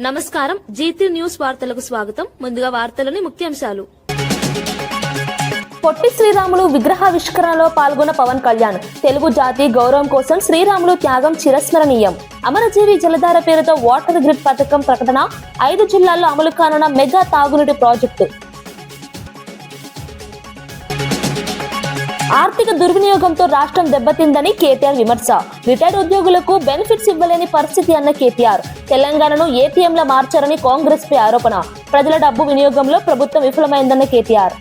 నమస్కారం. GT news వార్తలకు స్వాగతం. ముందుగా వార్తలోని ముఖ్యాంశాలు. పొట్టి శ్రీరాములు విగ్రహావిష్కరణలో పాల్గొన్న పవన్ కళ్యాణ్. తెలుగు జాతి గౌరవం కోసం శ్రీరాములు త్యాగం చిరస్మరణీయం. అమరజీవి జలధార పేరుతో వాటర్ గ్రిడ్ పథకం ప్రకటన. 5 జిల్లాల్లో అమలు కానున్న మెగా తాగునీటి ప్రాజెక్టు. ఆర్థిక దుర్వినియోగంతో రాష్ట్రం దెబ్బతిందని కేటీఆర్ విమర్శ. రిటైర్డ్ ఉద్యోగులకు బెనిఫిట్స్ ఇవ్వలేని పరిస్థితి అన్న కేటీఆర్. తెలంగాణను ఏటీఎంలా మార్చారని కాంగ్రెస్ పై ఆరోపణ. ప్రజల డబ్బు వినియోగంలో ప్రభుత్వం విఫలమైందన్న కేటీఆర్.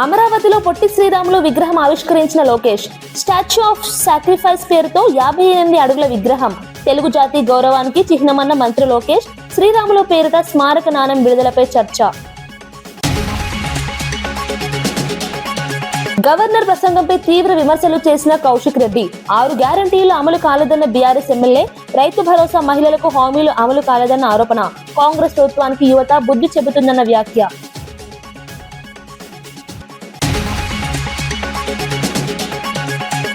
అమరావతిలో పొట్టి శ్రీరాములు విగ్రహం ఆవిష్కరించిన లోకేష్. స్టాచ్యూ ఆఫ్ సాక్రిఫైస్ పేరుతో 58 అడుగుల విగ్రహం. తెలుగు జాతి గౌరవానికి చిహ్నమన్న మంత్రి లోకేష్. శ్రీరాములు పేరిట స్మారక నాణెం విడుదలపై చర్చ. గవర్నర్ ప్రసంగంపై తీవ్ర విమర్శలు చేసిన కౌశిక్ రెడ్డి. 6 గ్యారంటీలు అమలు కాలేదన్న బీఆర్ఎస్ ఎమ్మెల్యే. రైతు భరోసా మహిళలకు హామీలు అమలు కాలేదన్న ఆరోపణ. కాంగ్రెస్ ప్రభుత్వానికి యువత బుద్ధి చెబుతుందన్న వ్యాఖ్య.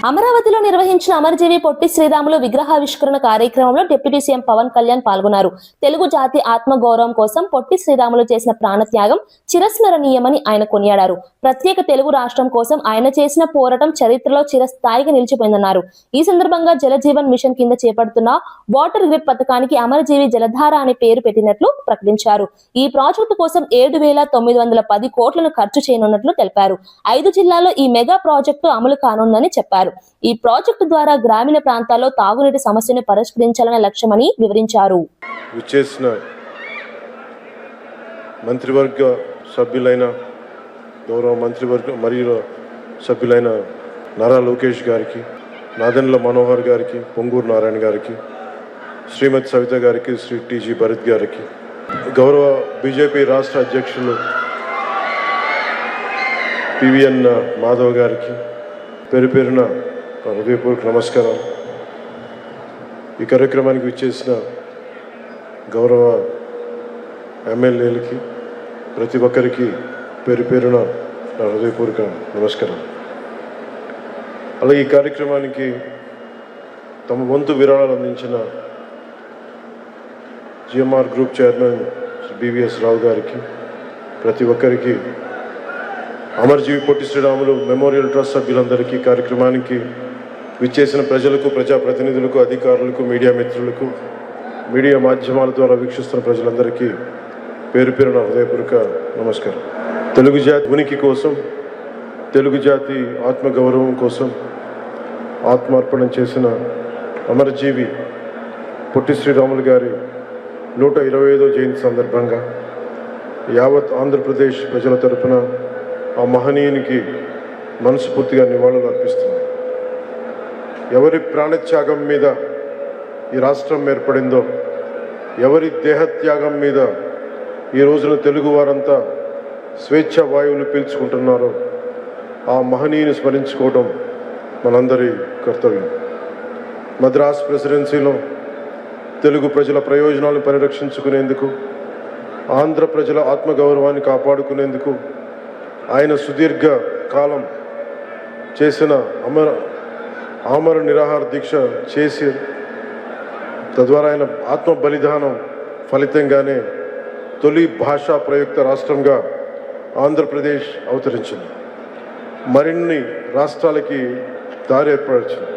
అమరావతిలో నిర్వహించిన అమరజీవి పొట్టి శ్రీరాములు విగ్రహావిష్కరణ కార్యక్రమంలో డిప్యూటీ సీఎం పవన్ కళ్యాణ్ పాల్గొన్నారు. తెలుగు జాతి ఆత్మ గౌరవం కోసం పొట్టి శ్రీరాములు చేసిన ప్రాణత్యాగం చిరస్మరణీయమని ఆయన కొనియాడారు. ప్రత్యేక తెలుగు రాష్ట్రం కోసం ఆయన చేసిన పోరాటం చరిత్రలో చిరస్థాయిగా నిలిచిపోయిందన్నారు. ఈ సందర్భంగా జలజీవన్ మిషన్ కింద చేపడుతున్న వాటర్ గ్రిడ్ పథకానికి అమరజీవి జలధార అనే పేరు పెట్టినట్లు ప్రకటించారు. ఈ ప్రాజెక్టు కోసం 7,910 కోట్లను ఖర్చు చేయనున్నట్లు తెలిపారు. 5 జిల్లాల్లో ఈ మెగా ప్రాజెక్టు అమలు కానుందని చెప్పారు. ఈ ప్రాజెక్టు ద్వారా గ్రామీణ ప్రాంతాల్లో తాగునీటి సమస్యను పరిష్కరించాలనే లక్ష్యమని వివరించారు. మంత్రివర్గ సభ్యులైన గౌరవ మంత్రివర్గ మరియు సభ్యులైన నారా లోకేష్ గారికి, నాదెండ్ల మనోహర్ గారికి, పొంగూరు నారాయణ గారికి, శ్రీమతి సవిత గారికి, శ్రీ టీజీ భరత్ గారికి, గౌరవ బీజేపీ రాష్ట్ర అధ్యక్షులు పివిఎన్ మాధవ్ గారికి పేరు పేరున హృదయపూర్వక నమస్కారం. ఈ కార్యక్రమానికి విచ్చేసిన గౌరవ ఎమ్మెల్యేలకి, ప్రతి ఒక్కరికి పేరు పేరున నా హృదయపూర్వక నమస్కారం. అలాగే ఈ కార్యక్రమానికి తమ వంతు విరాళాలు అందించిన జిఎంఆర్ గ్రూప్ చైర్మన్ బివిఎస్ రావు గారికి, ప్రతి ఒక్కరికి, అమరజీవి పొట్టి శ్రీరాములు మెమోరియల్ ట్రస్ట్ సభ్యులందరికీ, కార్యక్రమానికి విచ్చేసిన ప్రజలకు, ప్రజాప్రతినిధులకు, అధికారులకు, మీడియా మిత్రులకు, మీడియా మాధ్యమాల ద్వారా వీక్షిస్తున్న ప్రజలందరికీ పేరు పేరున హృదయపూర్వక నమస్కారం. తెలుగు జాతి ఉనికి కోసం, తెలుగు జాతి ఆత్మగౌరవం కోసం ఆత్మార్పణం చేసిన అమరజీవి పొట్టి శ్రీరాములు గారి 125వ జయంతి సందర్భంగా యావత్ ఆంధ్రప్రదేశ్ ప్రజల తరపున ఆ మహనీయునికి మనస్ఫూర్తిగా నివాళులు అర్పిస్తున్నాను. ఎవరి ప్రాణత్యాగం మీద ఈ రాష్ట్రం ఏర్పడిందో, ఎవరి దేహత్యాగం మీద ఈ రోజున తెలుగు వారంతా స్వేచ్ఛ వాయువులు పీల్చుకుంటున్నారో ఆ మహనీయుని స్మరించుకోవడం మనందరి కర్తవ్యం. మద్రాస్ ప్రెసిడెన్సీలో తెలుగు ప్రజల ప్రయోజనాలను పరిరక్షించుకునేందుకు, ఆంధ్ర ప్రజల ఆత్మగౌరవాన్ని కాపాడుకునేందుకు ఆయన సుదీర్ఘ కాలం చేసిన ఆమర నిరాహార దీక్ష చేసి, తద్వారా ఆయన ఆత్మ బలిదానం ఫలితంగానే తొలి భాషా ప్రయుక్త రాష్ట్రంగా ఆంధ్రప్రదేశ్ అవతరించింది. మరిన్ని రాష్ట్రాలకి దారి ఏర్పరిచింది.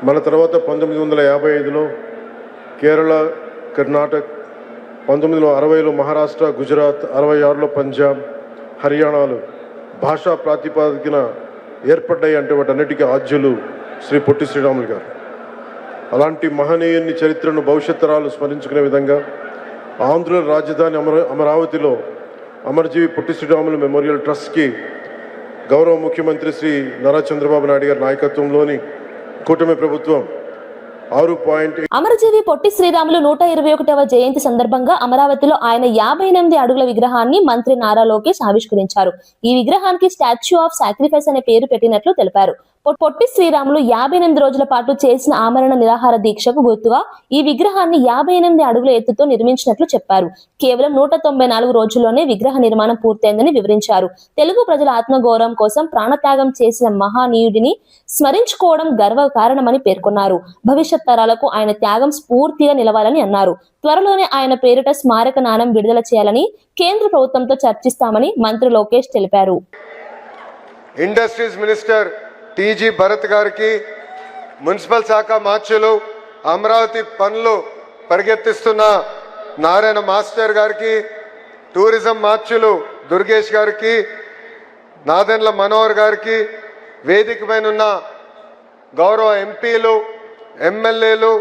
మన తర్వాత 1955లో కేరళ, కర్ణాటక, 1960లో మహారాష్ట్ర, గుజరాత్, 66లో పంజాబ్, హర్యానాలు భాషా ప్రాతిపాదికన ఏర్పడ్డాయి. అంటే వాటన్నిటికీ ఆద్యులు శ్రీ పొట్టి శ్రీరాములు గారు. అలాంటి మహనీయుని చరిత్రను భవిష్యత్ తరాలు స్మరించుకునే విధంగా ఆంధ్ర రాజధాని అమరావతిలో అమరజీవి పొట్టి శ్రీరాములు మెమోరియల్ ట్రస్ట్కి గౌరవ ముఖ్యమంత్రి శ్రీ నారా చంద్రబాబు నాయుడు గారి నాయకత్వంలోని కూటమి ప్రభుత్వం అమరజీవి పొట్టి శ్రీరాములు 121వ జయంతి సందర్భంగా అమరావతిలో ఆయన 58 అడుగుల విగ్రహాన్ని మంత్రి నారా లోకేష్ ఆవిష్కరించారు. ఈ విగ్రహానికి స్టాచ్యూ ఆఫ్ సాక్రిఫైస్ అనే పేరు పెట్టినట్లు తెలిపారు. పొట్టి శ్రీరాములు 58 రోజుల పాటు చేసిన ఆమరణ నిరాహార దీక్షకు గుర్తుగా ఈ విగ్రహాన్ని 58 అడుగుల ఎత్తుతో నిర్మించినట్లు చెప్పారు. కేవలం 194 రోజుల్లోనే విగ్రహ నిర్మాణం పూర్తయిందని వివరించారు. తెలుగు ప్రజల ఆత్మగౌరవం కోసం ప్రాణత్యాగం చేసిన మహానీయుడిని స్మరించుకోవడం గర్వ కారణమని పేర్కొన్నారు. భవిష్యత్ తరాలకు ఆయన త్యాగం స్ఫూర్తిగా నిలవాలని అన్నారు. త్వరలోనే ఆయన పేరిట స్మారక నాణం విడుదల చేయాలని కేంద్ర ప్రభుత్వంతో చర్చిస్తామని మంత్రి లోకేష్ తెలిపారు. ఇండస్ట్రీస్ మినిస్టర్ టీజీ భరత్ గారికి, మున్సిపల్ శాఖ మార్చులు, అమరావతి పనులు పరిగెత్తిస్తున్న నారాయణ మాస్టర్ గారికి, టూరిజం మార్చులు దుర్గేష్ గారికి, నాదెండ్ల మనోహర్ గారికి, వేదిక పైన ఉన్న గౌరవ ఎంపీలు, ఎమ్మెల్యేలు,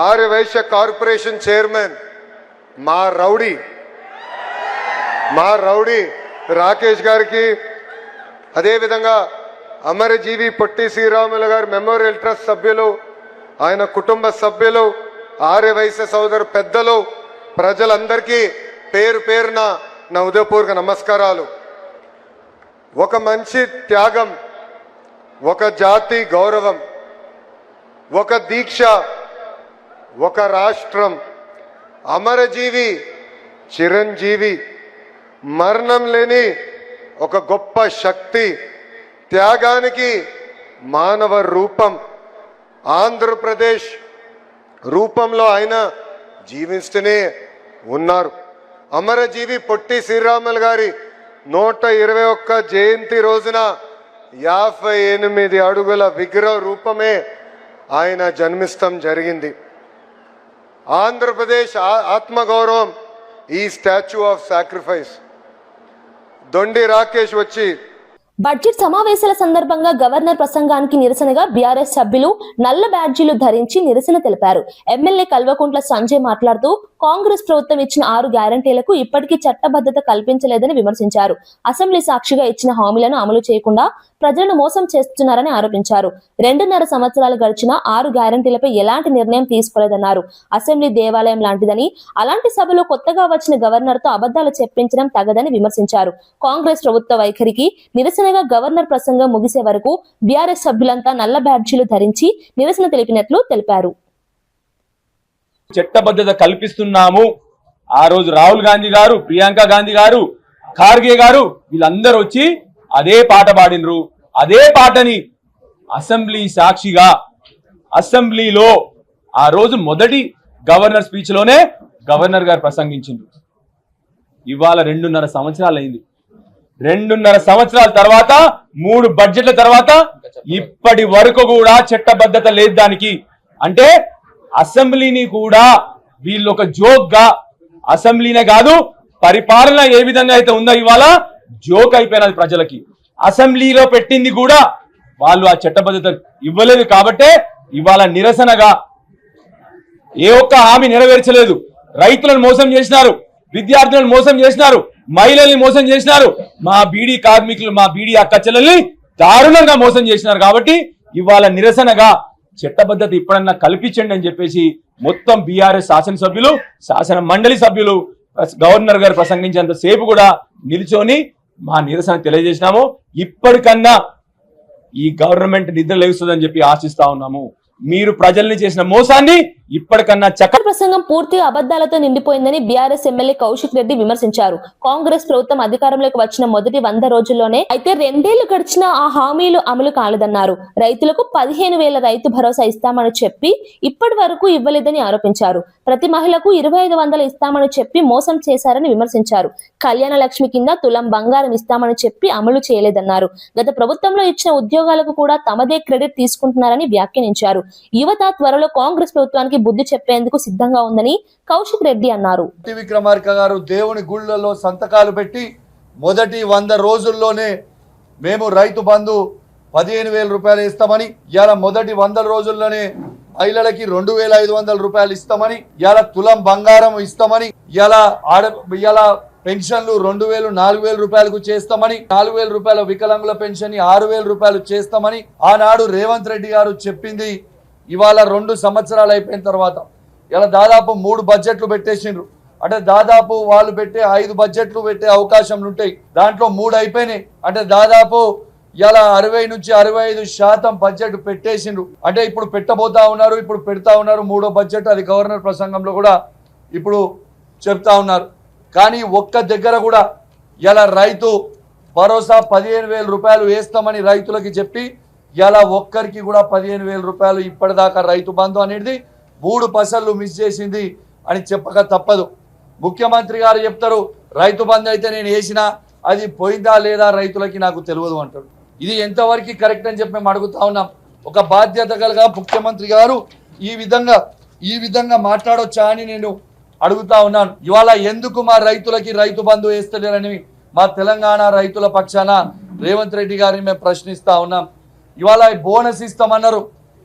ఆర్యవైశ్య కార్పొరేషన్ చైర్మన్ మా రౌడీ రాకేష్ గారికి, అదేవిధంగా అమరజీవి పొట్టి శ్రీరాములు గారి మెమోరియల్ ట్రస్ట్ సభ్యులు, ఆయన కుటుంబ సభ్యులు, ఆర్యవైశ్య సోదరు పెద్దలు, ప్రజలందరికీ పేరు పేరున నా ఉదయపూర్వక నమస్కారాలు. ఒక మనిషి త్యాగం, ఒక జాతి గౌరవం, ఒక దీక్ష, ఒక రాష్ట్రం, అమరజీవి చిరంజీవి, మరణం లేని ఒక గొప్ప శక్తి, త్యాగానికి మానవ రూపం, ఆంధ్రప్రదేశ్ రూపంలో ఆయన జీవిస్తూనే ఉన్నారు. అమరజీవి పొట్టి శ్రీరాములు గారి 121 జయంతి రోజున 58 అడుగుల విగ్రహ రూపమే ఆయన జన్మిస్తం జరిగింది. ఆంధ్రప్రదేశ్ ఆత్మగౌరవం ఈ స్టాచ్యూ ఆఫ్ సాక్రిఫైస్. దొండి రాకేష్ వచ్చి బడ్జెట్ సమావేశాల సందర్భంగా గవర్నర్ ప్రసంగానికి నిరసనగా బీఆర్ఎస్ సభ్యులు నల్ల బ్యాడ్జీలు ధరించి నిరసన తెలిపారు. ఎమ్మెల్యే కల్వకుంట్ల సంజయ్ మాట్లాడుతూ కాంగ్రెస్ ప్రభుత్వం ఇచ్చిన 6 గ్యారంటీలకు ఇప్పటికీ చట్టబద్ధత కల్పించలేదని విమర్శించారు. అసెంబ్లీ సాక్షిగా ఇచ్చిన హామీలను అమలు చేయకుండా ప్రజలను మోసం చేస్తున్నారని ఆరోపించారు. 2.5 సంవత్సరాలు గడిచినా 6 గ్యారంటీలపై ఎలాంటి నిర్ణయం తీసుకోలేదన్నారు. అసెంబ్లీ దేవాలయం లాంటిదని, అలాంటి సభలో కొత్తగా వచ్చిన గవర్నర్ తో అబద్ధాలు చెప్పించడం తగదని విమర్శించారు. కాంగ్రెస్ ప్రభుత్వ వైఖరికి నిరసనగా గవర్నర్ ప్రసంగం ముగిసే వరకు బీఆర్ఎస్ సభ్యులంతా నల్ల బ్యాడ్జీలు ధరించి నిరసన తెలిపినట్లు తెలిపారు. చట్టబద్ధత కల్పిస్తున్నాము. ఆ రోజు రాహుల్ గాంధీ గారు, ప్రియాంక గాంధీ గారు, ఖార్గే గారు వీళ్ళందరూ వచ్చి అదే పాట పాడినరు. అదే పాటని అసెంబ్లీ సాక్షిగా అసెంబ్లీలో ఆ రోజు మొదటి గవర్నర్ స్పీచ్ లోనే గవర్నర్ గారు ప్రసంగించిండ్రు. ఇవాళ 2.5 సంవత్సరాలు అయింది. 2.5 సంవత్సరాల తర్వాత 3 బడ్జెట్ల తర్వాత ఇప్పటి వరకు కూడా చట్టబద్ధత లేదు దానికి. అంటే అసెంబ్లీని కూడా వీళ్ళు ఒక జోక్ గా, అసెంబ్లీనే కాదు పరిపాలన ఏ విధంగా అయితే ఉందో ఇవాళ జోక్ అయిపోయినది ప్రజలకి. అసెంబ్లీలో పెట్టింది కూడా వాళ్ళు ఆ చట్టబద్ధత ఇవ్వలేదు కాబట్టే ఇవాళ నిరసనగా ఏ ఒక్క హామీ నెరవేర్చలేదు. రైతులను మోసం చేసినారు, విద్యార్థులను మోసం చేసినారు, మహిళల్ని మోసం చేసినారు, మా బీడీ కార్మికులు, మా బీడీ అక్క చెల్లెల్ని దారుణంగా మోసం చేసినారు. కాబట్టి ఇవాళ నిరసనగా చట్టబద్ధత ఇప్పుడన్నా కల్పించండి అని చెప్పేసి మొత్తం బీఆర్ఎస్ శాసనసభ్యులు, శాసన మండలి సభ్యులు గవర్నర్ గారు ప్రసంగించేంత సేపు కూడా నిల్చొని మా నిరసన తెలియజేసినాము. ఇప్పటికన్నా ఈ గవర్నమెంట్ నిద్ర లేస్తుందని చెప్పి ఆశిస్తా ఉన్నాము. మీరు ప్రజల్ని చేసిన మోసాన్ని ఇప్పటికన్నా ప్రసంగం పూర్తిగా అబద్ధాలతో నిండిపోయిందని బీఆర్ఎస్ ఎమ్మెల్యే కౌశిక్ రెడ్డి విమర్శించారు. కాంగ్రెస్ ప్రభుత్వం అధికారంలోకి వచ్చిన మొదటి 100 రోజుల్లోనే అయితే 2 ఏళ్లు గడిచినా ఆ హామీలు అమలు కాలేదన్నారు. రైతులకు 15,000 రైతు భరోసా ఇస్తామని చెప్పి ఇప్పటి వరకు ఇవ్వలేదని ఆరోపించారు. ప్రతి మహిళకు 2,500 ఇస్తామని చెప్పి మోసం చేశారని విమర్శించారు. కళ్యాణ లక్ష్మి కింద తులం బంగారం ఇస్తామని చెప్పి అమలు చేయలేదన్నారు. గత ప్రభుత్వంలో ఇచ్చిన ఉద్యోగాలకు కూడా తమదే క్రెడిట్ తీసుకుంటున్నారని వ్యాఖ్యానించారు. యువత త్వరలో కాంగ్రెస్ ప్రభుత్వానికి బుద్ధి చెప్పేందుకు సిద్ధంగా ఉందని కౌశిక్ రెడ్డి అన్నారు. విక్రమార్క గారు దేవుని గుళ్ళలో సంతకాలు పెట్టి మొదటి 100 రోజుల్లోనే మేము రైతు బంధు 15,000 రూపాయలు ఇస్తామని, ఇవాళ మొదటి 100 రోజుల్లోనే మహిళలకి 2,500 రూపాయలు ఇస్తామని, ఇవాళ తులం బంగారం ఇస్తామని, ఇవాళ పెన్షన్లు 2,000 4,000 రూపాయలకు చేస్తామని, 4,000 రూపాయల వికలాంగుల పెన్షన్ 6,000 రూపాయలు చేస్తామని ఆనాడు రేవంత్ రెడ్డి గారు చెప్పింది. ఇవాళ 2 సంవత్సరాలు అయిపోయిన తర్వాత ఇలా దాదాపు 3 బడ్జెట్లు పెట్టేసిండ్రు. అంటే దాదాపు వాళ్ళు పెట్టే 5 బడ్జెట్లు పెట్టే అవకాశం ఉంటాయి. దాంట్లో 3 అయిపోయినాయి. అంటే దాదాపు ఇలా 60 నుంచి 65% బడ్జెట్ పెట్టేసిండ్రు. అంటే ఇప్పుడు పెట్టబోతా ఉన్నారు, ఇప్పుడు పెడతా ఉన్నారు 3వ బడ్జెట్. అది గవర్నర్ ప్రసంగంలో కూడా ఇప్పుడు చెప్తా ఉన్నారు. కానీ ఒక్క దగ్గర కూడా ఇలా రైతు భరోసా 15,000 రూపాయలు వేస్తామని రైతులకి చెప్పి ఇలా ఒక్కరికి కూడా 15,000 రూపాయలు ఇప్పటిదాకా రైతు బంధు అనేది 3 పైసలు మిస్ చేసింది అని చెప్పక తప్పదు. ముఖ్యమంత్రి గారు చెప్తారు రైతు బంధు అయితే నేను వేసినా అది పోయిందా లేదా రైతులకి నాకు తెలియదు అంటాడు. ఇది ఎంతవరకు కరెక్ట్ అని చెప్పి మేము అడుగుతా ఉన్నాం. ఒక బాధ్యత గల ముఖ్యమంత్రి గారు ఈ విధంగా మాట్లాడొచ్చా అని నేను అడుగుతా ఉన్నాను. ఇవాళ ఎందుకు మా రైతులకి రైతు బంధు వేస్తలేరని మా తెలంగాణ రైతుల పక్షాన రేవంత్ రెడ్డి గారిని మేము ప్రశ్నిస్తా ఉన్నాం. ఇవాళ బోనస్ ఇస్తామన్నారు,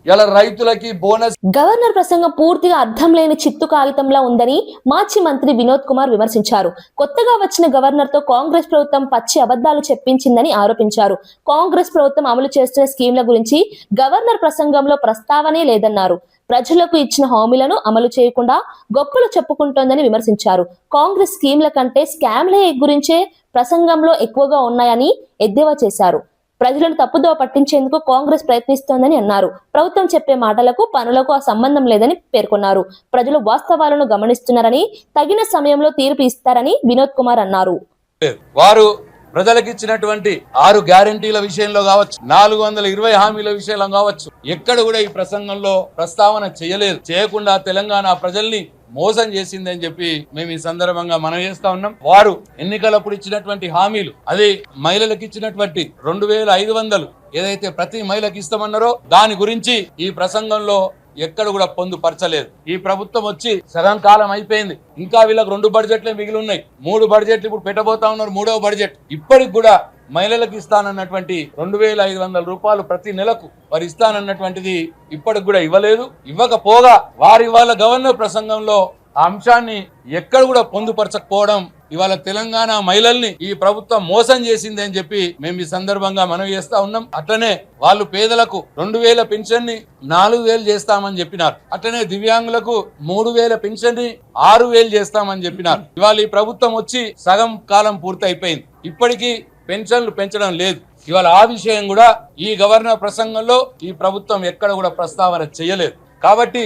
ఇలా రైతులకి బోనస్. గవర్నర్ ప్రసంగం పూర్తిగా అర్థం లేని చిత్తు కాగితంలా ఉందని మాజీ మంత్రి వినోద్ కుమార్ విమర్శించారు. కొత్తగా వచ్చిన గవర్నర్ తో కాంగ్రెస్ ప్రభుత్వం పచ్చి అబద్ధాలు చెప్పించిందని ఆరోపించారు. కాంగ్రెస్ ప్రభుత్వం అమలు చేస్తున్న స్కీమ్ల గురించి గవర్నర్ ప్రసంగంలో ప్రస్తావనే లేదన్నారు. ప్రజలకు ఇచ్చిన హామీలను అమలు చేయకుండా గొప్పలు చెప్పుకుంటోందని విమర్శించారు. కాంగ్రెస్ స్కీమ్ల కంటే స్కామ్ల గురించే ప్రసంగంలో ఎక్కువగా ఉన్నాయని ఎద్దేవా చేశారు. ప్రజలను తప్పుదోవ పట్టించేందుకు కాంగ్రెస్ ప్రయత్నిస్తోందని అన్నారు. ప్రభుత్వం చెప్పే మాటలకు పనులకు సంబంధం లేదని పేర్కొన్నారు. ప్రజలు వాస్తవాలను గమనిస్తున్నారని, తగిన సమయంలో తీర్పు ఇస్తారని వినోద్ కుమార్ అన్నారు. వారు ప్రజలకు ఇచ్చినటువంటి 6 గ్యారంటీల విషయంలో కావచ్చు, 420 హామీల విషయంలో కావచ్చు, ఎక్కడ కూడా ఈ ప్రసంగంలో ప్రస్తావన చేయకుండా తెలంగాణ ప్రజల్ని మోసం చేసిందని చెప్పి మేము ఈ సందర్భంగా మనం చేస్తా ఉన్నాం. వారు ఎన్నికలప్పుడు ఇచ్చినటువంటి హామీలు, అది మహిళలకు ఇచ్చినటువంటి 2,500 ఏదైతే ప్రతి మహిళకి ఇస్తామన్నారో దాని గురించి ఈ ప్రసంగంలో ఎక్కడ కూడా పొందుపరచలేదు. ఈ ప్రభుత్వం వచ్చి సగం కాలం అయిపోయింది, ఇంకా వీళ్ళకి 2 బడ్జెట్లే మిగిలి ఉన్నాయి. 3 బడ్జెట్లు ఇప్పుడు పెట్టబోతా ఉన్నారు. 3వ బడ్జెట్ ఇప్పటికి కూడా మహిళలకు ఇస్తానన్నటువంటి 2,500 రూపాయలు ప్రతి నెలకు వారు ఇస్తానన్నటువంటిది ఇప్పటికి కూడా ఇవ్వలేదు. ఇవ్వకపోగా వారి వాళ్ళ గవర్నర్ ప్రసంగంలో ఆ అంశాన్ని ఎక్కడ కూడా పొందుపరచకపోవడం ఇవాళ తెలంగాణ మహిళల్ని ఈ ప్రభుత్వం మోసం చేసింది అని చెప్పి మేము ఈ సందర్భంగా మనం చేస్తా ఉన్నాం. అట్లనే వాళ్ళు పేదలకు 2,000 పెన్షన్ ని 4,000 చేస్తామని చెప్పినారు. అట్లనే దివ్యాంగులకు 3,000 పెన్షన్ ని 6,000 చేస్తామని చెప్పినారు. ఇవాళ ఈ ప్రభుత్వం వచ్చి సగం కాలం పూర్తి అయిపోయింది, ఇప్పటికీ పెన్షన్లు పెంచడం లేదు. ఇవాళ ఆ విషయం కూడా ఈ గవర్నర్ ప్రసంగంలో ఈ ప్రభుత్వం ఎక్కడ కూడా ప్రస్తావన చేయలేదు. కాబట్టి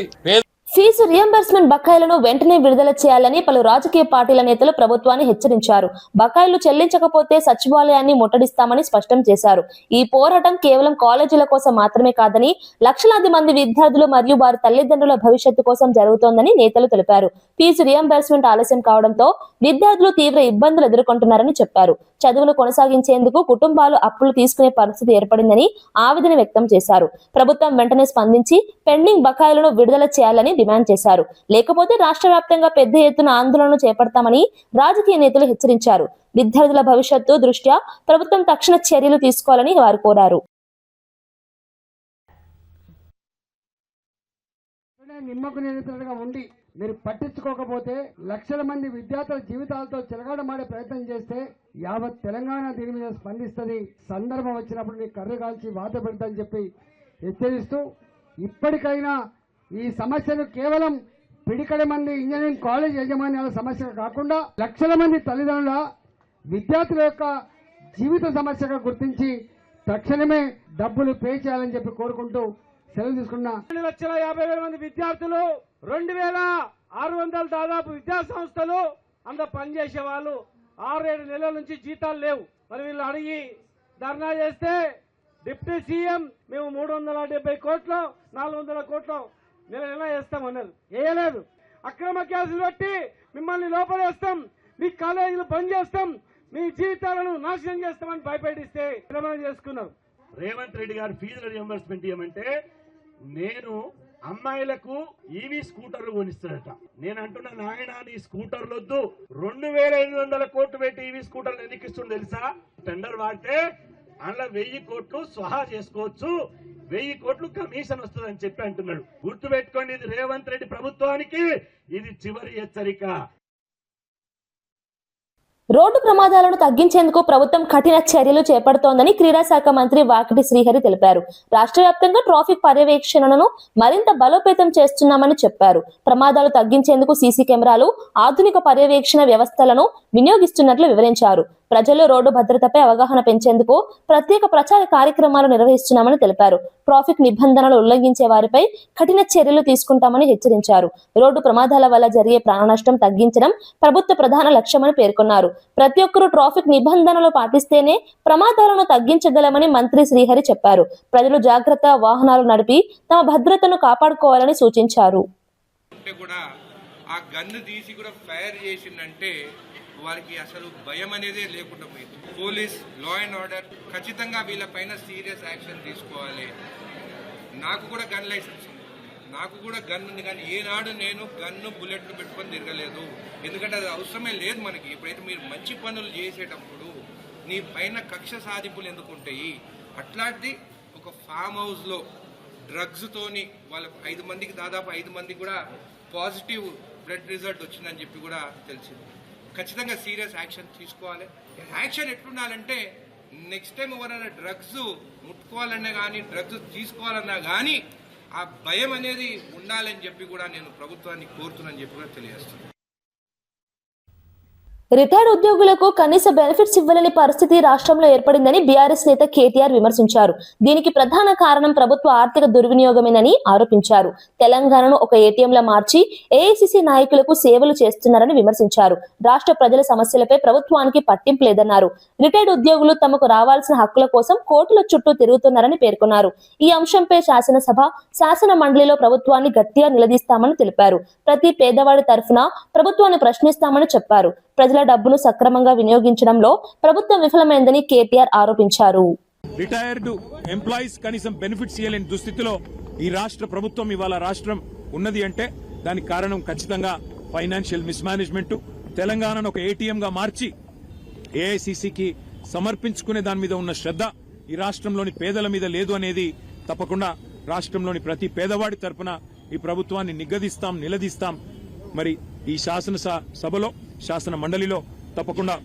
ఫీజు రియంబర్స్మెంట్ బకాయిలను వెంటనే విడుదల చేయాలని పలు రాజకీయ పార్టీల నేతలు ప్రభుత్వాన్ని హెచ్చరించారు. బకాయిలు చెల్లించకపోతే సచివాలయాన్ని ముట్టడిస్తామని స్పష్టం చేశారు. ఈ పోరాటం కేవలం కాలేజీల కోసం మాత్రమే కాదని లక్షలాది మంది విద్యార్థులు మరియు వారి తల్లిదండ్రుల భవిష్యత్తు కోసం జరుగుతోందని నేతలు తెలిపారు. ఫీజు రియంబర్స్మెంట్ ఆలస్యం కావడంతో విద్యార్థులు తీవ్ర ఇబ్బందులు ఎదుర్కొంటున్నారని చెప్పారు. చదువులు కొనసాగించేందుకు కుటుంబాలు అప్పులు తీసుకునే పరిస్థితి ఏర్పడిందని ఆవేదన వ్యక్తం చేశారు. ప్రభుత్వం వెంటనే స్పందించి పెండింగ్ బకాయిలను విడుదల చేయాలని డిమాండ్ చేశారు. లేకపోతే రాష్ట్ర వ్యాప్తంగా పెద్ద ఎత్తున ఆందోళనలు చేపడతామని రాజకీయ నేతలు హెచ్చరించారు. విద్యార్థుల భవిష్యత్తు దృష్ట్యా ప్రభుత్వం తక్షణ చర్యలు తీసుకోవాలని వారు కోరారు. నిమ్మకు నియంత్రణగా ఉండి మీరు పట్టించుకోకపోతే లక్షల మంది విద్యార్థుల జీవితాలతో చెలగాటమాడే ప్రయత్నం చేస్తే యావత్ తెలంగాణ దీని మీద స్పందిస్తుంది. సందర్భం వచ్చినప్పుడు నీ కర్రు కాల్చి వాత పెడతాని చెప్పి హెచ్చరిస్తూ ఇప్పటికైనా ఈ సమస్యను కేవలం పిడికడ మంది ఇంజనీరింగ్ కాలేజ్ యాజమాన్యాల సమస్య కాకుండా లక్షల మంది తల్లిదండ్రుల విద్యార్థుల యొక్క జీవిత సమస్యగా గుర్తించి తక్షణమే డబ్బులు పే చేయాలని చెప్పి కోరుకుంటూ సెలవు తీసుకున్నా. 2,50,000 మంది విద్యార్థులు, 2,600 దాదాపు విద్యా సంస్థలు అందులో పనిచేసే వాళ్ళు 6-7 నెలల నుంచి జీతాలు లేవు. మరి వీళ్ళు అడిగి ధర్నా చేస్తే డిప్యూటీ సీఎం మేము 370 కోట్లు 400 కోట్లు నెల వేస్తామన్నారు. వేయలేదు. అక్రమ కేసులు పెట్టి మిమ్మల్ని లోపలేస్తాం, మీ కాలేజీలు బంద్ చేస్తాం, మీ జీవితాలను నాశనం చేస్తామని భయపెట్టిస్తే విరమణ చేసుకున్నారు. రేవంత్ రెడ్డి గారు ఫీజుల రియంబర్స్మెంట్ ఇవ్వమంటే నేను అమ్మాయిలకు ఈవీ స్కూటర్లు కొనిస్తాడట. నేను అంటున్నా నాయన నీ స్కూటర్లు వద్దు, 2,500 కోట్లు పెట్టి ఈవీ స్కూటర్లు ఎందుకు ఇస్తుంది తెలుసా? టెండర్ వాడితే అందులో 1,000 కోట్లు స్వహా చేసుకోవచ్చు, 1,000 కోట్లు కమిషన్ వస్తుందని చెప్పి అంటున్నాడు. గుర్తు పెట్టుకోండి, ఇది రేవంత్ రెడ్డి ప్రభుత్వానికి ఇది చివరి హెచ్చరిక. రోడ్డు ప్రమాదాలను తగ్గించేందుకు ప్రభుత్వం కఠిన చర్యలు చేపడుతోందని క్రీడా శాఖ మంత్రి వాకిటి శ్రీహరి తెలిపారు. రాష్ట్ర వ్యాప్తంగా ట్రాఫిక్ పర్యవేక్షణను మరింత బలోపేతం చేస్తున్నామని చెప్పారు. ప్రమాదాలు తగ్గించేందుకు సీసీ కెమెరాలు, ఆధునిక పర్యవేక్షణ వ్యవస్థలను వినియోగిస్తున్నట్లు వివరించారు. ప్రజల్లో రోడ్డు భద్రతపై అవగాహన పెంచేందుకు ప్రత్యేక ప్రచార కార్యక్రమాలు నిర్వహిస్తున్నామని తెలిపారు. ట్రాఫిక్ నిబంధనలు ఉల్లంఘించే వారిపై కఠిన చర్యలు తీసుకుంటామని హెచ్చరించారు. రోడ్డు ప్రమాదాల వల్ల జరిగే ప్రాణ నష్టం తగ్గించడం ప్రభుత్వ ప్రధాన లక్ష్యమని పేర్కొన్నారు. ప్రతి ఒక్కరూ ట్రాఫిక్ నిబంధనలు పాటిస్తేనే ప్రమాదాలను తగ్గించగలమని మంత్రి శ్రీహరి చెప్పారు. ప్రజలు జాగ్రత్త వాహనాలు నడిపి తమ భద్రతను కాపాడుకోవాలని సూచించారు. ఆ గన్ను తీసి కూడా ఫైర్ చేసిందంటే వారికి అసలు భయం అనేదే లేకుండా పోయింది. పోలీస్, లా అండ్ ఆర్డర్ ఖచ్చితంగా వీళ్ళపైన సీరియస్ యాక్షన్ తీసుకోవాలి. నాకు కూడా గన్ లైసెన్స్ ఉంది, నాకు కూడా గన్ ఉంది, కానీ ఏనాడు నేను గన్ను బుల్లెట్లు పెట్టుకొని తిరగలేదు. ఎందుకంటే అది అవసరమే లేదు మనకి. ఎప్పుడైతే మీరు మంచి పనులు చేసేటప్పుడు నీ పైన కక్ష సాధింపులు ఎందుకు ఉంటాయి? అట్లాంటిది ఒక ఫామ్ హౌస్లో డ్రగ్స్తోని వాళ్ళ 5 మందికి దాదాపు 5 మందికి కూడా పాజిటివ్ బ్లడ్ రిజల్ట్ వచ్చిందని చెప్పి కూడా తెలిసింది. ఖచ్చితంగా సీరియస్ యాక్షన్ తీసుకోవాలి. యాక్షన్ ఎట్లుండాలంటే నెక్స్ట్ టైం ఎవరైనా డ్రగ్స్ ముట్టుకోవాలన్నా కానీ డ్రగ్స్ తీసుకోవాలన్నా కానీ ఆ భయం అనేది ఉండాలని చెప్పి కూడా నేను ప్రభుత్వాన్ని కోరుతున్నానని చెప్పి కూడా తెలియజేస్తున్నాను. రిటైర్డ్ ఉద్యోగులకు కనీస బెనిఫిట్స్ ఇవ్వలేని పరిస్థితి రాష్ట్రంలో ఏర్పడిందని బీఆర్ఎస్ నేత కేటీఆర్ విమర్శించారు. దీనికి ప్రధాన కారణం ప్రభుత్వ ఆర్థిక దుర్వినియోగమేనని ఆరోపించారు. తెలంగాణను ఒక ఏటీఎంలా మార్చి ఏఐసీసీ నాయకులకు సేవలు చేస్తున్నారని విమర్శించారు. రాష్ట్ర ప్రజల సమస్యలపై ప్రభుత్వానికి పట్టింపు లేదన్నారు. రిటైర్డ్ ఉద్యోగులు తమకు రావాల్సిన హక్కుల కోసం కోర్టుల చుట్టూ తిరుగుతున్నారని పేర్కొన్నారు. ఈ అంశంపై శాసనసభ, శాసన మండలిలో ప్రభుత్వాన్ని గట్టిగా నిలదీస్తామని తెలిపారు. ప్రతి పేదవాడి తరఫున ప్రభుత్వాన్ని ప్రశ్నిస్తామని చెప్పారు. ప్రజల డబ్బును సక్రమంగా వినియోగించడంలో ప్రభుత్వం విఫలమైందని కేటీఆర్ ఆరోపించారు. రిటైర్డ్ ఎంప్లాయీస్ కనీసం బెనిఫిట్స్ ఇవ్వలేని దుస్థితిలో ఈ రాష్ట్ర ప్రభుత్వం ఇవాళ రాష్ట్రం ఉన్నది అంటే దానికి కారణం ఖచ్చితంగా ఫైనాన్షియల్ మిస్మేనేజ్మెంట్. తెలంగాణను ఒక ఏటీఎం గా మార్చి ఏఐసీసీకి సమర్పించుకునే దాని మీద ఉన్న శ్రద్ధ ఈ రాష్ట్రంలోని పేదల మీద లేదు అనేది తప్పకుండా రాష్ట్రంలోని ప్రతి పేదవాడి తరపున ఈ ప్రభుత్వాన్ని నిలదీస్తాం. మరి ఈ శాసనసభలో, శాసన మండలిలో తప్పకుండా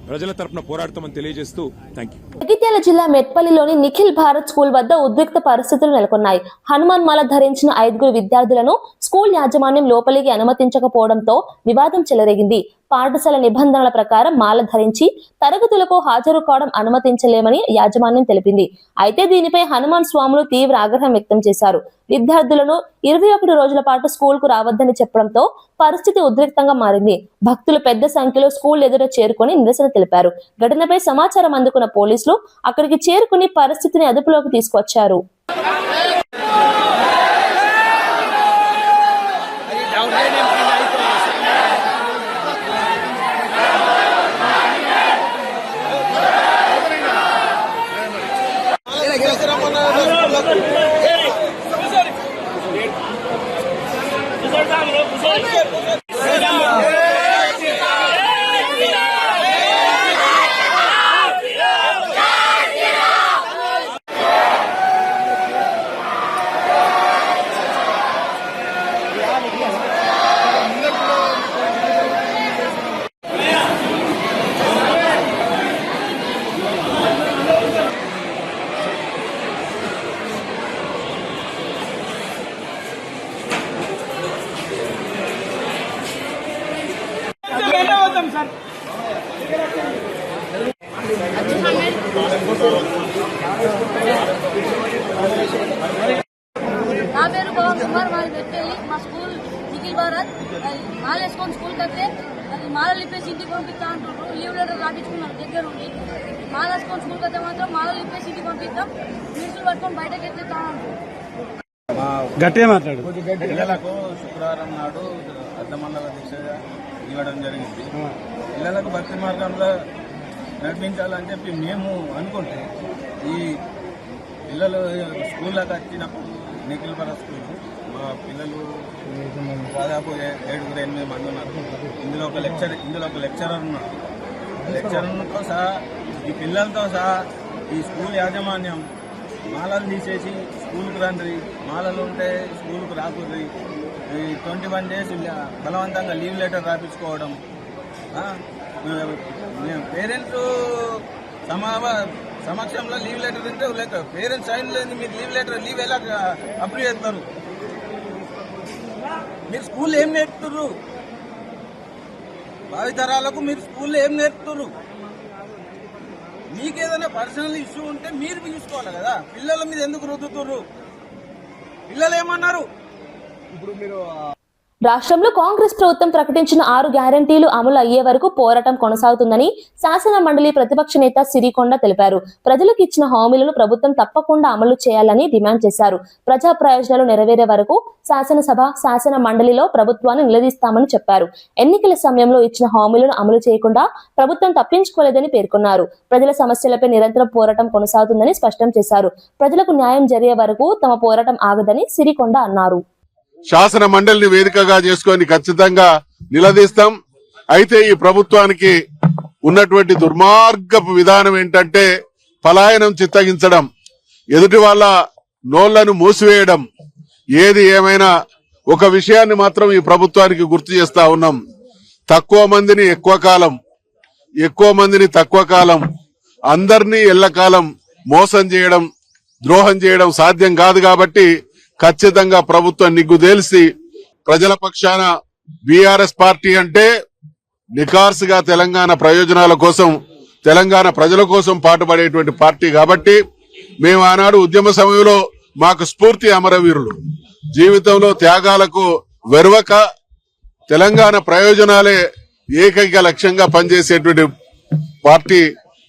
ప్రజల తరపున పోరాడతామని తెలియజేస్తూ థ్యాంక్ యూ. జగిత్యాల జిల్లా మెట్పల్లిలోని నిఖిల్ భారత్ స్కూల్ వద్ద ఉద్రిక్త పరిస్థితులు నెలకొన్నాయి. హనుమాన్ మాల ధరించిన 5 విద్యార్థులను స్కూల్ యాజమాన్యం లోపలికి అనుమతించకపోవడంతో వివాదం చెలరేగింది. పాఠశాల నిబంధనల ప్రకారం మాల ధరించి తరగతులకు హాజరు కావడం అనుమతించలేమని యాజమాన్యం తెలిపింది. అయితే దీనిపై హనుమాన్ స్వాములు తీవ్ర ఆగ్రహం వ్యక్తం చేశారు. విద్యార్థులను 21 రోజుల పాటు స్కూల్ కు రావద్దని చెప్పడంతో పరిస్థితి ఉద్రిక్తంగా మారింది. భక్తులు పెద్ద సంఖ్యలో స్కూల్ ఎదుట చేరుకుని నిరసన తెలిపారు. ఘటనపై సమాచారం అందుకున్న పోలీసులు అక్కడికి చేరుకుని పరిస్థితిని అదుపులోకి తీసుకొచ్చారు. నా పేరు పవన్ కుమార్, మాది మెట్పల్లి. మా స్కూల్ నిఖిల్ భారత్. మాల వేసుకొని స్కూల్కి వస్తే అది మాలలు ఇప్పేసి ఇంటికి పంపిస్తా అంటున్నారు. లీవ్ లెటర్ రాపించుకున్నారు దగ్గర ఉండి. మాల వేసుకొని స్కూల్కి వస్తే మాత్రం మాలలు ఇప్పేసి ఇంటికి పంపిస్తాం, నీడ్సులు పట్టుకొని బయటకు ఎత్తుతా అంటారు. పిల్లలకు శుక్రవారం నాడు అర్ధమండల దీక్షగా ఇవ్వడం జరిగింది. పిల్లలకు భక్తి మార్గంలో నడిపించాలని చెప్పి మేము అనుకుంటే ఈ పిల్లలు స్కూల్లోకి వచ్చినప్పుడు నిఖిల్ భారత్ స్కూల్ మా పిల్లలు దాదాపు 7-8 మంది ఉన్నారు. ఇందులో ఒక లెక్చరర్ ఉన్నారు. లెక్చరర్తో సహా ఈ పిల్లలతో సహా ఈ స్కూల్ యాజమాన్యం మాలలు తీసేసి స్కూల్కి రండి, మాలలు ఉంటే స్కూల్కి రాకూడదు, 21 days బలవంతంగా లీవ్ లెటర్ రాపించుకోవడం. పేరెంట్స్ సమక్షంలో లీవ్ లెటర్ ఉంటే లేక పేరెంట్స్ సైన్ లేదు, మీరు లీవ్ ఎలా అప్రూవ్ చేస్తారు? మీరు స్కూల్ ఏం నేర్పుతున్నారు? భావితరాలకు మీరు స్కూల్లో ఏం నేర్పుతున్నారు? మీకేదైనా పర్సనల్ ఇష్యూ ఉంటే మీరు చూసుకోవాలి కదా. పిల్లల మీద ఎందుకు రుద్దుతుర్రు? పిల్లలు ఏమన్నారు? ఇప్పుడు మీరు రాష్ట్రంలో కాంగ్రెస్ ప్రభుత్వం ప్రకటించిన 6 గ్యారంటీలు అమలు అయ్యే వరకు పోరాటం కొనసాగుతుందని శాసన మండలి ప్రతిపక్ష నేత సిరికొండ తెలిపారు. ప్రజలకు ఇచ్చిన హామీలను ప్రభుత్వం తప్పకుండా అమలు చేయాలని డిమాండ్ చేశారు. ప్రజా ప్రయోజనాలు నెరవేరే వరకు శాసనసభ, శాసన మండలిలో ప్రభుత్వాన్ని నిలదీస్తామని చెప్పారు. ఎన్నికల సమయంలో ఇచ్చిన హామీలను అమలు చేయకుండా ప్రభుత్వం తప్పించుకోలేదని పేర్కొన్నారు. ప్రజల సమస్యలపై నిరంతరం పోరాటం కొనసాగుతుందని స్పష్టం చేశారు. ప్రజలకు న్యాయం జరిగే వరకు తమ పోరాటం ఆగదని సిరికొండ అన్నారు. శాసన మండలిని వేదికగా చేసుకొని ఖచ్చితంగా నిలదీస్తాం. అయితే ఈ ప్రభుత్వానికి ఉన్నటువంటి దుర్మార్గపు విధానం ఏంటంటే పలాయనం చిత్తగించడం, ఎదుటి వాళ్ళ నోళ్లను మూసివేయడం. ఏది ఏమైనా ఒక విషయాన్ని మాత్రం ఈ ప్రభుత్వానికి గుర్తు చేస్తా ఉన్నాం. తక్కువ మందిని ఎక్కువ కాలం, ఎక్కువ మందిని తక్కువ కాలం, అందరినీ ఎల్లకాలం మోసం చేయడం, ద్రోహం చేయడం సాధ్యం కాదు. కాబట్టి ఖచ్చితంగా ప్రభుత్వం నిగ్గుదేల్సి ప్రజల పక్షాన బీఆర్ఎస్ పార్టీ అంటే నిఖార్సుగా తెలంగాణ ప్రయోజనాల కోసం, తెలంగాణ ప్రజల కోసం పాటుపడేటువంటి పార్టీ. కాబట్టి మేము ఆనాడు ఉద్యమ సమయంలో మాకు స్ఫూర్తి అమరవీరులు. జీవితంలో త్యాగాలకు వెరవక తెలంగాణ ప్రయోజనాలే ఏకైక లక్ష్యంగా పనిచేసేటువంటి పార్టీ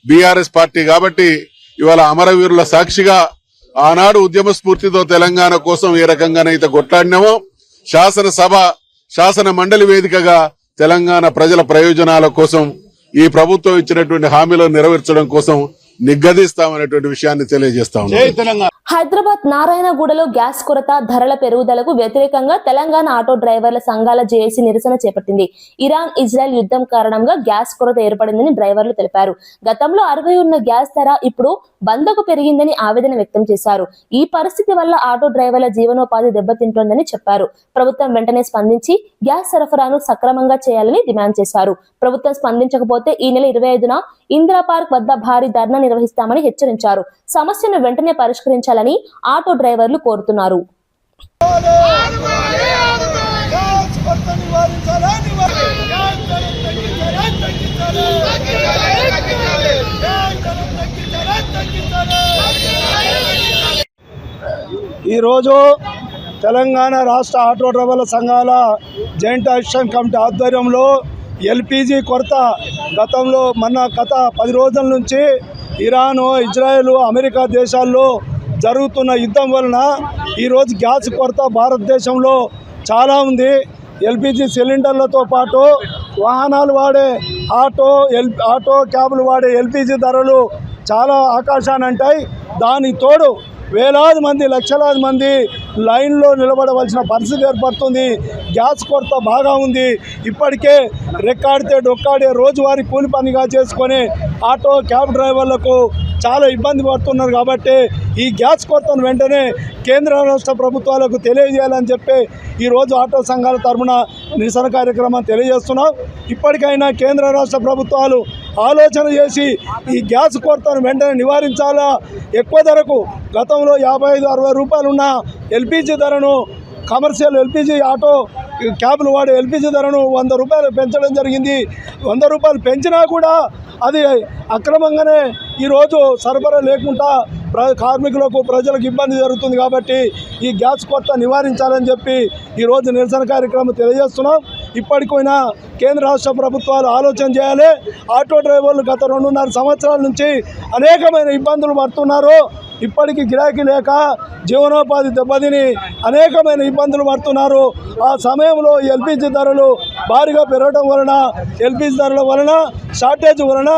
బీఆర్ఎస్ పార్టీ. కాబట్టి ఇవాళ అమరవీరుల సాక్షిగా ఆనాడు ఉద్యమ స్ఫూర్తితో తెలంగాణ కోసం ఏ రకంగానైతే కొట్లాడినామో శాసనసభ, శాసన మండలి వేదికగా తెలంగాణ ప్రజల ప్రయోజనాల కోసం, ఈ ప్రభుత్వం ఇచ్చినటువంటి హామీలను నెరవేర్చడం కోసం నిగ్గదీస్తామనేటువంటి విషయాన్ని తెలియజేస్తా ఉన్నాం. హైదరాబాద్ నారాయణగూడలో గ్యాస్ కొరత, ధరల పెరుగుదలకు వ్యతిరేకంగా తెలంగాణ ఆటో డ్రైవర్ల సంఘాల జేఏసీ నిరసన చేపట్టింది. ఇరాన్ ఇజ్రాయెల్ యుద్ధం కారణంగా గ్యాస్ కొరత ఏర్పడిందని డ్రైవర్లు తెలిపారు. గతంలో 60 ఉన్న గ్యాస్ ధర ఇప్పుడు 100కు పెరిగిందని ఆవేదన వ్యక్తం చేశారు. ఈ పరిస్థితి వల్ల ఆటో డ్రైవర్ల జీవనోపాధి దెబ్బతింటోందని చెప్పారు. ప్రభుత్వం వెంటనే స్పందించి గ్యాస్ సరఫరాను సక్రమంగా చేయాలని డిమాండ్ చేశారు. ప్రభుత్వం స్పందించకపోతే ఈ నెల 25న ఇందిరా పార్క్ వద్ద భారీ ధర్నా నిర్వహిస్తామని హెచ్చరించారు. సమస్యను వెంటనే పరిష్కరించాలని ఆటో డ్రైవర్లు కోరుతున్నారు. ఈరోజు తెలంగాణ రాష్ట్ర ఆటో డ్రైవర్ల సంఘాల జాయింట్ యాక్షన్ కమిటీ ఆధ్వర్యంలో ఎల్పిజి కొరత గతంలో గత 10 రోజుల నుంచి ఇరాను, ఇజ్రాయెల్, అమెరికా దేశాల్లో జరుగుతున్న యుద్ధం వలన ఈరోజు గ్యాస్ కొరత భారతదేశంలో చాలా ఉంది. ఎల్పిజి సిలిండర్లతో పాటు వాహనాలు వాడే ఆటో క్యాబులు వాడే ఎల్పిజి ధరలు చాలా ఆకాశాన్ని అంటాయి. దానికి తోడు వేలాది మంది, లక్షలాది మంది లైన్లో నిలబడవలసిన పరిస్థితి ఏర్పడుతుంది. గ్యాస్ కొరత బాగా ఉంది. ఇప్పటికే రెక్కాడితే డొక్కాడే రోజువారీ కూలి పనిగా చేసుకొని ఆటో క్యాబ్ డ్రైవర్లకు చాలా ఇబ్బంది పడుతున్నారు. కాబట్టి ఈ గ్యాస్ కొరతను వెంటనే కేంద్ర రాష్ట్ర ప్రభుత్వాలకు తెలియజేయాలని చెప్పి ఈరోజు ఆటో సంఘాల తరఫున నిరసన కార్యక్రమం తెలియజేస్తున్నాం. ఇప్పటికైనా కేంద్ర రాష్ట్ర ప్రభుత్వాలు ఆలోచన చేసి ఈ గ్యాస్ కొరతను వెంటనే నివారించాలా. ఎక్కువ ధరకు గతంలో 55-60 రూపాయలు ఉన్న ఎల్పిజి ధరను, కమర్షియల్ ఎల్పిజి ఆటో క్యాబ్లు వాడే ఎల్పిజి ధరను 100 రూపాయలు పెంచడం జరిగింది. 100 రూపాయలు పెంచినా కూడా అది అక్రమంగానే ఈరోజు సరఫరా లేకుండా కార్మికులకు, ప్రజలకు ఇబ్బంది జరుగుతుంది. కాబట్టి ఈ గ్యాస్ కొరత నివారించాలని చెప్పి ఈరోజు నిరసన కార్యక్రమం తెలియజేస్తున్నాం. ఇప్పటికైనా కేంద్ర రాష్ట్ర ప్రభుత్వాలు ఆలోచన చేయాలి. ఆటో డ్రైవర్లు గత 2.5 సంవత్సరాల నుంచి అనేకమైన ఇబ్బందులు పడుతున్నారు. ఇప్పటికీ గిరాకీ లేక జీవనోపాధి దెబ్బతిని అనేకమైన ఇబ్బందులు పడుతున్నారు. ఆ సమయంలో ఎల్పిజి ధరలు భారీగా పెరగడం వలన, ఎల్పిజి ధరల వలన, షార్టేజ్ వలన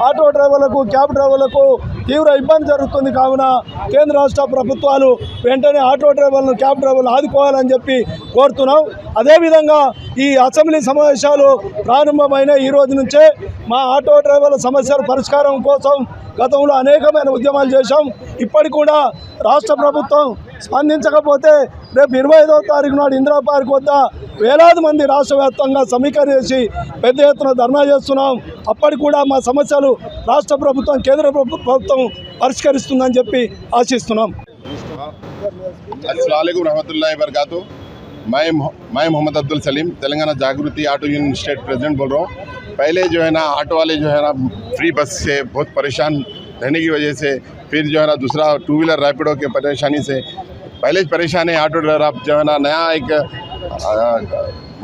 ఆటో డ్రైవర్లకు, క్యాబ్ డ్రైవర్లకు తీవ్ర ఇబ్బంది జరుగుతుంది. కావున కేంద్ర రాష్ట్ర ప్రభుత్వాలు వెంటనే ఆటో డ్రైవర్లను, క్యాబ్ డ్రైవర్లు ఆదుకోవాలని చెప్పి కోరుతున్నాం. అదేవిధంగా ఈ అసెంబ్లీ సమావేశాలు ప్రారంభమైన ఈ రోజు నుంచే మా ఆటో డ్రైవర్ల సమస్యల పరిష్కారం కోసం గతంలో అనేకమైన ఉద్యమాలు చేశాం. ఇప్పటికి కూడా రాష్ట్ర ప్రభుత్వం స్పందించకపోతే రేపు 25వ తారీఖు నాడు ఇందిరా పార్క్ వద్ద వేలాది మంది రాష్ట్ర వ్యాప్తంగా సమీకరించి పెద్ద ఎత్తున ధర్నా చేస్తున్నాం. అప్పటికి కూడా మా సమస్యలు రాష్ట్ర ప్రభుత్వం, కేంద్ర ప్రభుత్వం పరిష్కరిస్తుందని చెప్పి ఆశిస్తున్నాం. अस्सलाम वालेकुम रहमतुल्लाहि व बरकातहू। मैं मोहम्मद अब्दुल सलीम, तेलंगाना जागृति ऑटो यूनियन स्टेट प्रेसिडेंट बोल रहा हूँ। पहले जो है ना ऑटो वाले जो है ना फ्री बस से बहुत परेशान रहने की वजह से फिर जो है ना दूसरा 2 व्हीलर रैपिडो के परेशानी से पहले परेशान है ऑटो ड्राइवर। अब जो है ना नया एक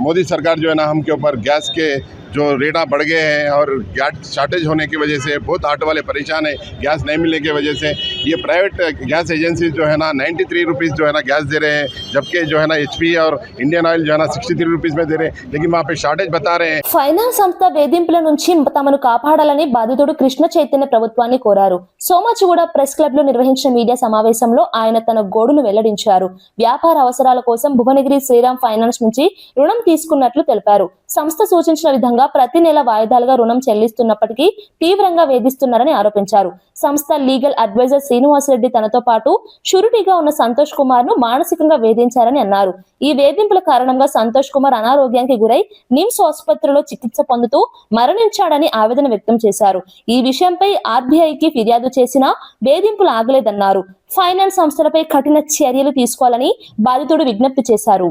मोदी सरकार जो है ना हमके ऊपर गैस के जो रेट बढ़ गए हैं और गैस शॉर्टेज होने की वजह से बहुत ऑटो वाले परेशान है। गैस नहीं मिलने की वजह से ये प्राइवेट गैस एजेंसी जो है ना 93 रुपीज़ जो है ना गैस दे रहे हैं, जबकि जो है ना HP और इंडियन ऑयल जो है ना 63 रुपीज़ में दे रहे हैं, लेकिन वहाँ पे शॉर्टेज बता रहे हैं। ఫైనాన్స్ సంస్థ వేధింపుల నుంచి తమను కాపాడాలని బాధితుడు కృష్ణ చైతన్య ప్రభుత్వాన్ని కోరారు. సోమాజిగూడ ప్రెస్ క్లబ్ లో నిర్వహించిన మీడియా సమావేశంలో ఆయన తన గోడును వెల్లడించారు. వ్యాపార అవసరాల కోసం భువనగిరి శ్రీరామ్ ఫైనాన్స్ నుంచి రుణం తీసుకున్నట్లు తెలిపారు. సంస్థ సూచించిన విధంగా ప్రతి నెల వాయిదాలుగా రుణం చెల్లిస్తున్నప్పటికీ తీవ్రంగా వేధిస్తున్నారని ఆరోపించారు. సంస్థ లీగల్ అడ్వైజర్ శ్రీనివాసరెడ్డి తనతో పాటు షూరిటీగా ఉన్న సంతోష్ కుమార్ ను మానసికంగా వేధించారని అన్నారు. ఈ వేధింపుల కారణంగా సంతోష్ కుమార్ అనారోగ్యానికి గురై నిమ్స్ ఆసుపత్రిలో చికిత్స పొందుతూ మరణించాడని ఆవేదన వ్యక్తం చేశారు. ఈ విషయంపై RBIకి ఫిర్యాదు చేసినా వేధింపులు ఆగలేదన్నారు. ఫైనాన్స్ సంస్థలపై కఠిన చర్యలు తీసుకోవాలని బాధితుడు విజ్ఞప్తి చేశారు.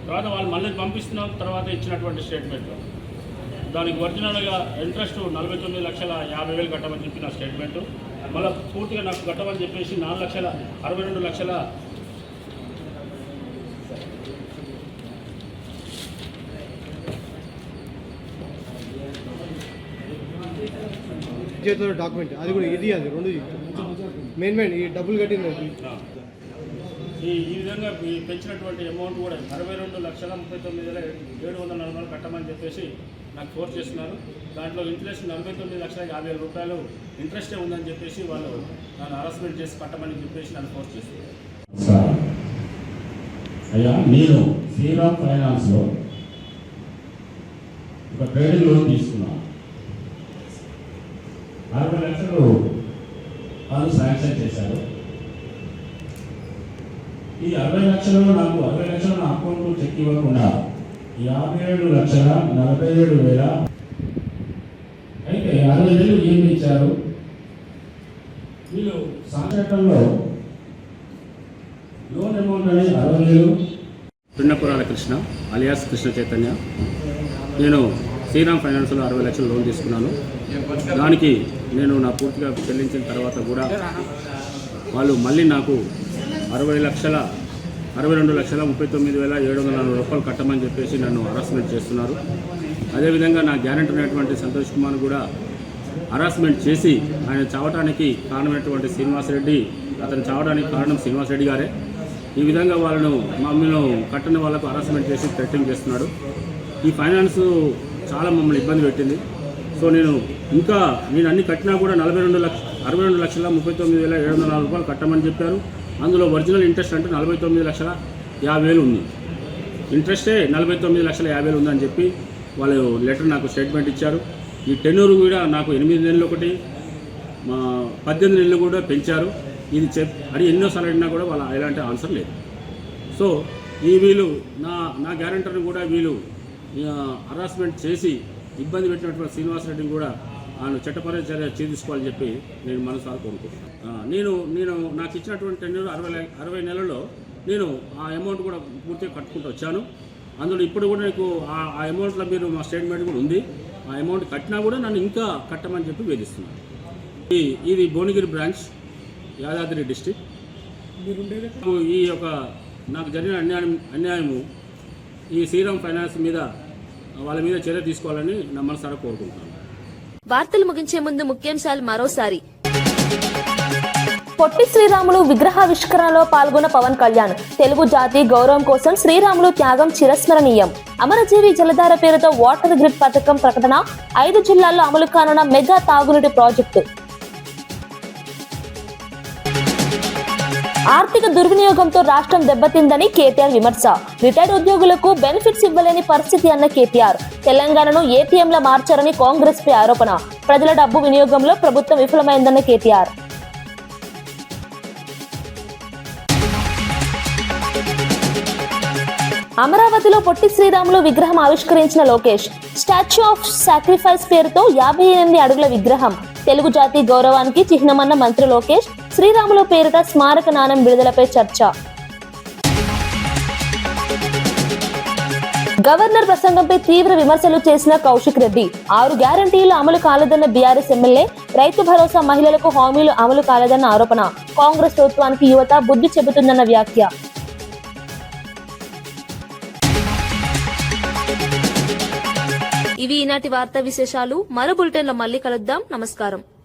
తర్వాత వాళ్ళు మళ్ళీ పంపిస్తున్నాం తర్వాత ఇచ్చినటువంటి స్టేట్మెంట్ దానికి ఒరిజినల్గా ఇంట్రెస్ట్ 49,50,000 కట్టమని చెప్పిన స్టేట్మెంటు మళ్ళీ పూర్తిగా నాకు కట్టమని చెప్పేసి 4,62,00,000 చేతుల డాక్యుమెంట్ అది కూడా ఇది అది రెండు మెయిన్ ఈ డబ్బులు కట్టింది ఈ విధంగా పెంచినటువంటి అమౌంట్ కూడా 62,39,740 కట్టమని చెప్పేసి నాకు ఫోర్స్ చేస్తున్నారు. దాంట్లో ఇంట్రెస్ట్ 49,50,000 రూపాయలు ఇంట్రెస్టే ఉందని చెప్పేసి వాళ్ళు నన్ను హరాస్మెంట్ చేసి కట్టమని చెప్పేసి నన్ను ఫోర్స్ చేస్తున్నారు. అయ్యా, నేను శ్రీరామ్ ఫైనాన్స్లో ఒక ట్రేడింగ్ లోన్ తీసుకున్నాను. 60 లక్షలు వాళ్ళు శాంక్షన్ చేశారు. ఈ 60 లక్షలు నాకు 60 లక్షలు నా అకౌంట్ చెక్ ఇవ్వకుండా 57,47,000 అయితే 60,000 ఏమి ఇచ్చారు వీళ్ళు సంచటంలో లోన్ అమౌంట్ అనేది 60,000. పిన్నపురాల కృష్ణ అలియాస్ కృష్ణ చైతన్య. నేను శ్రీరామ్ ఫైనాన్స్లో 60 లక్షలు లోన్ తీసుకున్నాను. దానికి నేను నా పూర్తిగా చెల్లించిన తర్వాత కూడా వాళ్ళు మళ్ళీ నాకు 62,39,740 రూపాయలు కట్టమని చెప్పేసి నన్ను హరాస్మెంట్ చేస్తున్నారు. అదేవిధంగా నా గ్యారెంటర్ అయినటువంటి సంతోష్ కుమార్ కూడా హరాస్మెంట్ చేసి ఆయన చావటానికి కారణమైనటువంటి శ్రీనివాసరెడ్డి, అతను చావడానికి కారణం శ్రీనివాసరెడ్డి గారే. ఈ విధంగా వాళ్ళను మమ్మల్ని కట్టని వాళ్ళకు హరాస్మెంట్ చేసి థ్రెటనింగ్ చేస్తున్నాడు. ఈ ఫైనాన్స్ చాలా మమ్మల్ని ఇబ్బంది పెట్టింది. సో నేను అన్ని కట్టినా కూడా 62,39,740 రూపాయలు కట్టమని చెప్పారు. అందులో ఒరిజినల్ ఇంట్రెస్ట్ అంటే 49,50,000 ఉంది. ఇంట్రెస్టే 49,50,000 ఉందని చెప్పి వాళ్ళు లెటర్ నాకు స్టేట్మెంట్ ఇచ్చారు. ఈ టెన్యూర్ కూడా నాకు 8 నెలలు ఒకటి 18 నెలలు కూడా పెంచారు. ఇది అది ఎన్నోసార్లు అడిగినా కూడా వాళ్ళ ఎలాంటి ఆన్సర్ లేదు. సో వీళ్ళు నా గ్యారెంటర్ని కూడా వీళ్ళు హరాస్మెంట్ చేసి ఇబ్బంది పెట్టినటువంటి శ్రీనివాసరెడ్డిని కూడా ఆయన చట్టపరమైన చర్య తీసుకోవాలని చెప్పి నేను మనసారా కోరుకుంటున్నాను. నేను నాకు ఇచ్చినటువంటి టెన్యూర్ 60 నెలల్లో నేను ఆ అమౌంట్ కూడా పూర్తిగా కట్టుకుంటూ వచ్చాను. అందులో ఇప్పుడు కూడా నీకు ఆ అమౌంట్లో మీరు మా స్టేట్మెంట్ కూడా ఉంది. ఆ అమౌంట్ కట్టినా కూడా నన్ను ఇంకా కట్టమని చెప్పి వేధిస్తున్నాను. ఇది భువనగిరి బ్రాంచ్, యాదాద్రి డిస్టిక్. ఈ యొక్క నాకు జరిగిన అన్యాయము ఈ శ్రీరామ్ ఫైనాన్స్ మీద వాళ్ళ మీద చర్య తీసుకోవాలని నా మనసారా కోరుకుంటున్నాను. వార్తలు ముగించే ముందు ముఖ్యాంశాలు మరోసారి. పొట్టి శ్రీరాములు విగ్రహావిష్కరణలో పాల్గొన్న పవన్ కళ్యాణ్. తెలుగు జాతి గౌరవం కోసం శ్రీరాములు త్యాగం చిరస్మరణీయం. అమరజీవి జలధార పేరుతో వాటర్ గ్రిడ్ పథకం ప్రకటన. 5 జిల్లాల్లో అమలు కానున్న మెగా తాగునీటి ప్రాజెక్టు. ఆర్థిక దుర్వినియోగంతో రాష్ట్రం దెబ్బతిందని కేటీఆర్ విమర్శ. రిటైర్డ్ ఉద్యోగులకు బెనిఫిట్స్ ఇవ్వలేని పరిస్థితి అన్న కేటీఆర్. తెలంగాణను ATMలా మార్చారని కాంగ్రెస్ పై ఆరోపణ. ప్రజల డబ్బు వినియోగంలో ప్రభుత్వం విఫలమైందన్న కేటీఆర్. అమరావతిలో పొట్టి శ్రీరాములు విగ్రహం ఆవిష్కరించిన లోకేష్. స్టాచ్యూ ఆఫ్ సాక్రిఫైస్ పేరుతో 58 అడుగుల విగ్రహం. తెలుగు జాతి గౌరవానికి చిహ్నమన్న మంత్రి లోకేష్. శ్రీరాములు పేరిట స్మారక నాణెం విడుదలపై చర్చ. గవర్నర్ ప్రసంగంపై తీవ్ర విమర్శలు చేసిన కౌశిక్ రెడ్డి. 6 గ్యారంటీలు అమలు కాలేదన్న బీఆర్ఎస్ ఎమ్మెల్యే. రైతు భరోసా మహిళలకు హామీలు అమలు కాలేదన్న ఆరోపణ. కాంగ్రెస్ ప్రభుత్వానికి యువత బుద్ధి చెబుతుందన్న వ్యాఖ్య. ఇవి ఈనాటి వార్తా విశేషాలు. మరో బులెటిన్లో మళ్ళీ కలుద్దాం. నమస్కారం.